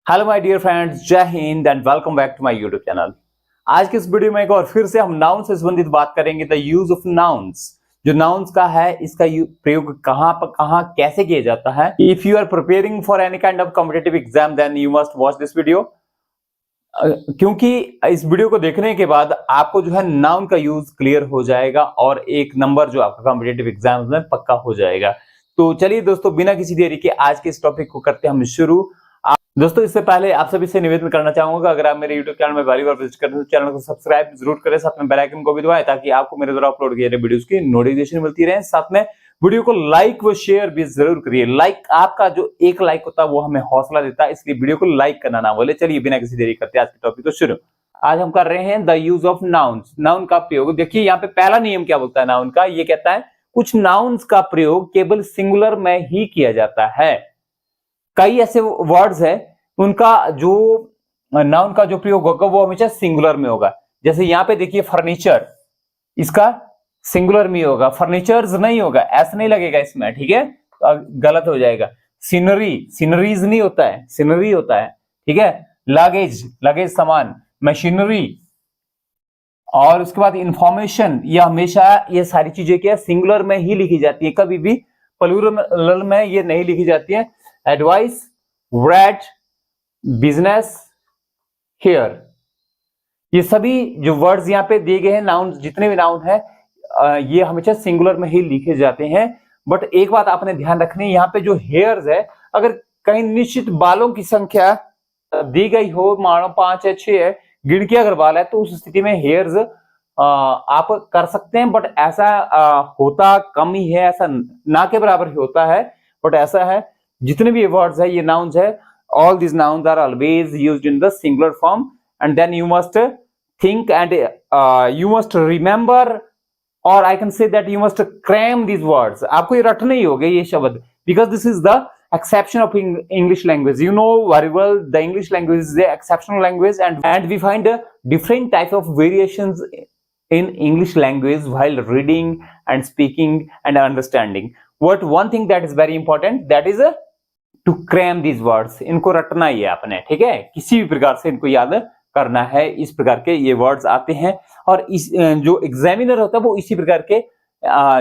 Hello my dear friends, जय हिंद and welcome back to my YouTube channel. आज के इस वीडियो में एक और फिर से हम नाउन से संबंधित बात करेंगे। द यूज ऑफ नाउन्स, जो नाउन्स का है इसका प्रयोग कहां पर कहां कैसे किया जाता है। If you are preparing for any kind of competitive exam then you must watch this video, क्योंकि इस वीडियो को देखने के बाद आपको जो है नाउन का यूज क्लियर हो जाएगा और एक नंबर जो आपका कॉम्पिटिटिव एग्जाम में पक्का हो जाएगा। तो चलिए दोस्तों, बिना किसी देरी के आज के इस टॉपिक को करते हैं हम शुरू। दोस्तों, इससे पहले आप सभी से निवेदन करना चाहूंगा, अगर आप मेरे YouTube चैनल में पहली बार विजिट करते हैं तो चैनल को सब्सक्राइब जरूर करें, साथ में बेल आइकन को भी दबाएं ताकि आपको मेरे द्वारा अपलोड किए गए वीडियोस की नोटिफिकेशन मिलती रहे। साथ में वीडियो को लाइक व शेयर भी जरूर करिए। लाइक, आपका जो एक लाइक होता है वो हमें हौसला देता है, इसलिए वीडियो को लाइक करना ना भूलें। चलिए बिना किसी देरी करते आज के टॉपिक को शुरू। आज हम कर रहे हैं the use of nouns, noun का प्रयोग। देखिए यहाँ पे पहला नियम क्या बोलता है नाउन का, ये कहता है कुछ नाउन्स का प्रयोग केवल सिंगुलर में ही किया जाता है। कई ऐसे वर्ड्स है उनका जो नाउन का जो प्रयोग होगा वो हमेशा सिंगुलर में होगा। जैसे यहाँ पे देखिए फर्नीचर, इसका सिंगुलर में होगा, फर्नीचर्स नहीं होगा, ऐसा नहीं लगेगा इसमें, ठीक है, गलत हो जाएगा। सीनरी, सीनरीज नहीं होता है, सीनरी होता है, ठीक है। लगेज, लगेज सामान, मशीनरी। और उसके बाद इंफॉर्मेशन, ये हमेशा ये सारी चीजें क्या सिंगुलर में ही लिखी जाती है, कभी भी प्लूरल में ये नहीं लिखी जाती है। एडवाइस, रेड, बिजनेस, हेयर, ये सभी जो वर्ड्स यहाँ पे दिए गए हैं नाउन, जितने भी नाउन है ये हमेशा सिंगुलर में ही लिखे जाते हैं। बट एक बात आपने ध्यान रखनी है, यहाँ पे जो हेयर्स है, अगर कहीं निश्चित बालों की संख्या दी गई हो, मानो 5 है 6 है, गिण के अगर बाल है तो उस स्थिति में हेयर्स आप कर सकते हैं। बट ऐसा होता कम ही है, ऐसा ना के बराबर ही होता है। बट ऐसा है जितने भी वर्ड्स है ये नाउन्स है, all these nouns are always used in the singular form, and then you must think and you must remember, or I can say that you must cram these words. आपको ये रटने ही होंगे ये शब्द, because this is the exception of English language. You know very well the English language is the exceptional language, and we find different type of variations in English language while reading and speaking and understanding. What one thing that is very important, that is to cram these words, इनको रटना ही है आपने, ठीक है, किसी भी प्रकार से इनको याद करना है। इस प्रकार के ये वर्ड्स आते हैं और इस जो एग्जामिनर होता है वो इसी प्रकार के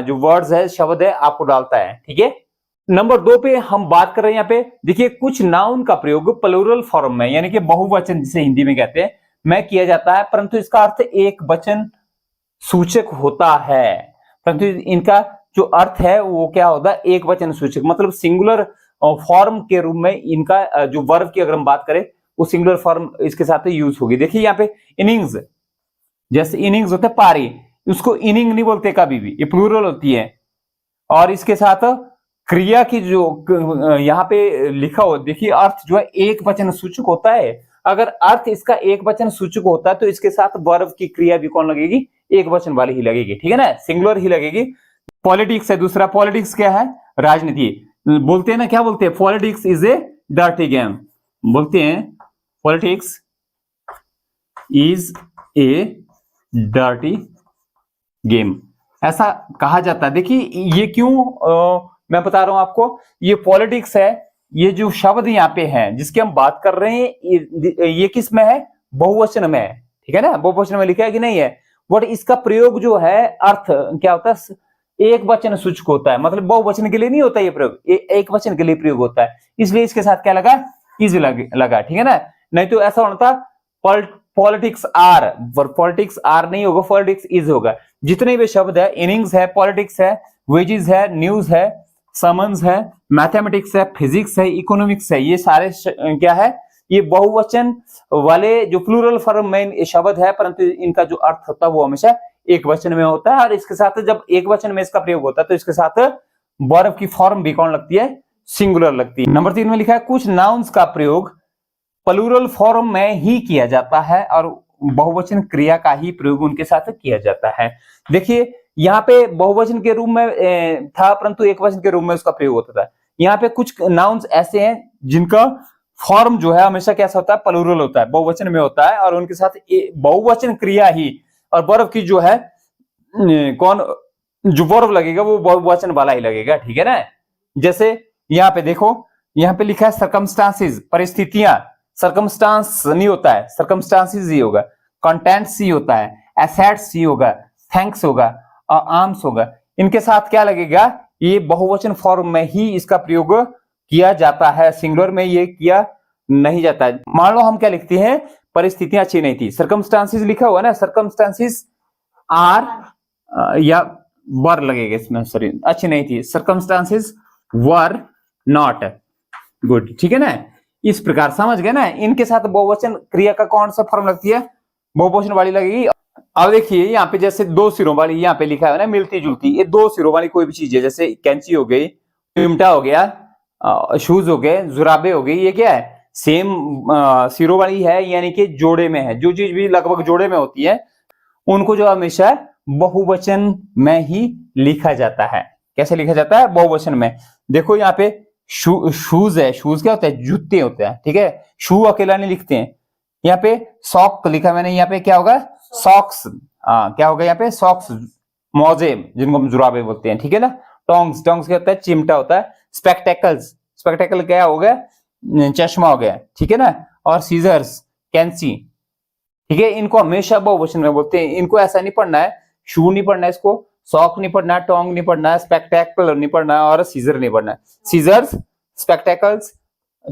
जो वर्ड्स है, शब्द है, आपको डालता है, ठीक है। नंबर 2 पे हम बात कर रहे हैं। यहाँ पे देखिए कुछ नाउन का प्रयोग प्लूरल फॉर्म में, यानी कि बहुवचन जिसे हिंदी में कहते हैं, में किया जाता है, परंतु इसका अर्थ एक वचन सूचक होता है। परंतु इनका जो अर्थ है वो क्या होता है, एक वचन सूचक, मतलब सिंगुलर फॉर्म के रूप में इनका जो वर्ब की अगर हम बात करें वो सिंगुलर फॉर्म इसके साथ यूज होगी। देखिए यहाँ पे इनिंग्स, जैसे इनिंग्स होते हैं पारी, उसको इनिंग नहीं बोलते कभी भी, ये प्लूरल होती है। और इसके साथ क्रिया की जो यहाँ पे लिखा हो, देखिए अर्थ जो है एक वचन सूचक होता है। अगर अर्थ इसका एक वचन सूचक होता है तो इसके साथ वर्ब की क्रिया भी कौन लगेगी, एक वचन वाली ही लगेगी, ठीक है ना, सिंगुलर ही लगेगी। पॉलिटिक्स है दूसरा, पॉलिटिक्स क्या है, राजनीति। बोलते हैं ना, क्या बोलते हैं, politics is a dirty game, बोलते हैं politics is a dirty game, ऐसा कहा जाता है। देखिए ये क्यों मैं बता रहा हूं आपको, ये पॉलिटिक्स है, ये जो शब्द यहाँ पे है जिसकी हम बात कर रहे हैं, ये किस में है, बहुवचन में है, ठीक है ना, बहुवचन में लिखा है कि नहीं है। बट इसका प्रयोग जो है अर्थ क्या होता है, एक वचन सूचक होता है, मतलब बहुवचन के लिए नहीं होता ये प्रयोग, एक वचन के लिए प्रयोग होता है, इसलिए इसके साथ क्या लगा, इज लगा, ठीक है ना। नहीं तो ऐसा होना था पॉलिटिक्स आर, पॉलिटिक्स आर नहीं होगा, पॉलिटिक्स इज होगा। जितने भी शब्द है, इनिंग्स है, पॉलिटिक्स है, वेजेस है, न्यूज है, समन्स है, मैथमेटिक्स है, फिजिक्स है, इकोनॉमिक्स है, ये सारे क्या है, ये बहुवचन वाले जो प्लूरल फॉर्म में शब्द है, परंतु इनका जो अर्थ होता है वो हमेशा एक वचन में होता है। और इसके साथ जब एक वचन में इसका प्रयोग होता है तो इसके साथ वर्ब की फॉर्म भी कौन लगती है, सिंगुलर लगती है। नंबर 3 में लिखा है कुछ नाउन्स का प्रयोग प्लूरल फॉर्म में ही किया जाता है और बहुवचन क्रिया का ही प्रयोग उनके साथ किया जाता है। देखिए यहाँ पे बहुवचन के रूप में था, परंतु एक वचन के रूप में उसका प्रयोग होता था। यहाँ पे कुछ नाउन्स ऐसे हैं जिनका फॉर्म जो है हमेशा कैसा होता है, प्लूरल होता है, बहुवचन में होता है, और उनके साथ बहुवचन क्रिया ही और वर्ब की जो है कौन जो वर्ब लगेगा वो बहुवचन वाला ही लगेगा, ठीक है ना। जैसे यहाँ पे देखो, यहाँ पे लिखा है सरकमस्टांसेस, परिस्थितियां, सर्कमस्टांस नहीं होता है, सर्कमस्टांसिस ही होगा, कंटेंट्स ही होता है, एसेट्स ही होगा, थैंक्स होगा और आर्म्स होगा। इनके साथ क्या लगेगा, ये बहुवचन फॉर्म में ही इसका प्रयोग किया जाता है, सिंगुलर में ये किया नहीं जाता है। मान लो हम क्या लिखते हैं, परिस्थितियां अच्छी नहीं थी, सर्कमस्टांसिस लिखा हुआ ना, सर्कमस्टांसिस आर या वर लगेगा इसमें, सॉरी अच्छी नहीं थी, सर्कमस्टांसिस वर नॉट गुड, ठीक है ना। इस प्रकार समझ गए ना। इनके साथ बहुवचन क्रिया का कौन सा फॉर्म लगती है, बहुवचन वाली लगेगी। अब देखिए यहाँ पे जैसे दो सिरों वाली यहाँ पे लिखा है ना, मिलती जुलती, ये दो सिरों वाली कोई भी चीज है, जैसे कैंची हो गई, चिमटा हो गया, शूज हो गए, जुराबे हो गई, ये क्या है, सेम सिरों वाली है, यानी कि जोड़े में है। जो चीज भी लगभग जोड़े में होती है उनको जो हमेशा बहुवचन में ही लिखा जाता है। कैसे लिखा जाता है, बहुवचन में। देखो यहाँ पे शूज है, शूज क्या होता है, जूते होते हैं, ठीक है, शू अकेला नहीं लिखते हैं। यहाँ पे सॉक लिखा मैंने, यहाँ पे क्या होगा, सॉक्स, क्या होगा यहाँ पे, सॉक्स, मोजे जिनको हम जुराबे बोलते हैं, ठीक है ना। टोंग्स, टोंग्स क्या होता है, चिमटा होता है। स्पेक्टेकल्स, स्पेक्टेकल क्या हो गया, चश्मा हो गया, ठीक है ना। और सीजर्स, कैंची, ठीक है। इनको हमेशा बहुवचन में बोलते हैं। इनको ऐसा नहीं पढ़ना है, शू नहीं पढ़ना है, इसको सॉक नहीं पढ़ना है, टोंग नहीं पढ़ना है, स्पेक्टेकल नहीं पढ़ना है और सीजर नहीं पढ़ना है। Scissors, spectacles,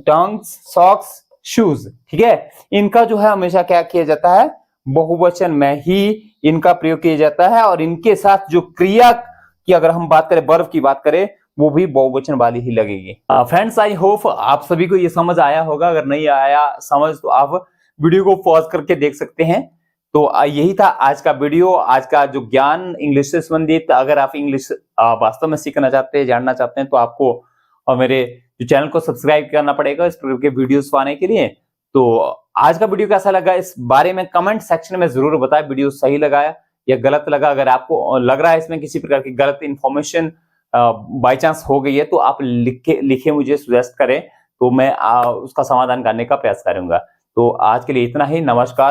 tongs, socks, shoes, ठीक है। इनका जो है हमेशा क्या किया जाता है, बहुवचन में ही इनका प्रयोग किया जाता है। और इनके साथ जो क्रिया की अगर हम बात करें, वर्ब की बात करें, वो भी बहुवचन वाली ही लगेगी। फ्रेंड्स, आई होप आप सभी को ये समझ आया होगा। अगर नहीं आया समझ तो आप वीडियो को पॉज करके देख सकते हैं। तो यही था आज का वीडियो, आज का जो ज्ञान इंग्लिश से संबंधित। अगर आप इंग्लिश वास्तव में सीखना चाहते हैं, जानना चाहते हैं, तो आपको मेरे जो चैनल को सब्सक्राइब करना पड़ेगा इस प्रकार के वीडियोस पाने के लिए। तो आज का वीडियो कैसा लगा इस बारे में कमेंट सेक्शन में जरूर बताएं। वीडियो सही लगा या गलत लगा, अगर आपको लग रहा है इसमें किसी प्रकार की गलत इंफॉर्मेशन बाय चांस हो गई है, तो आप लिखे मुझे सजेस्ट करें, तो मैं उसका समाधान करने का प्रयास करूंगा। तो आज के लिए इतना ही, नमस्कार।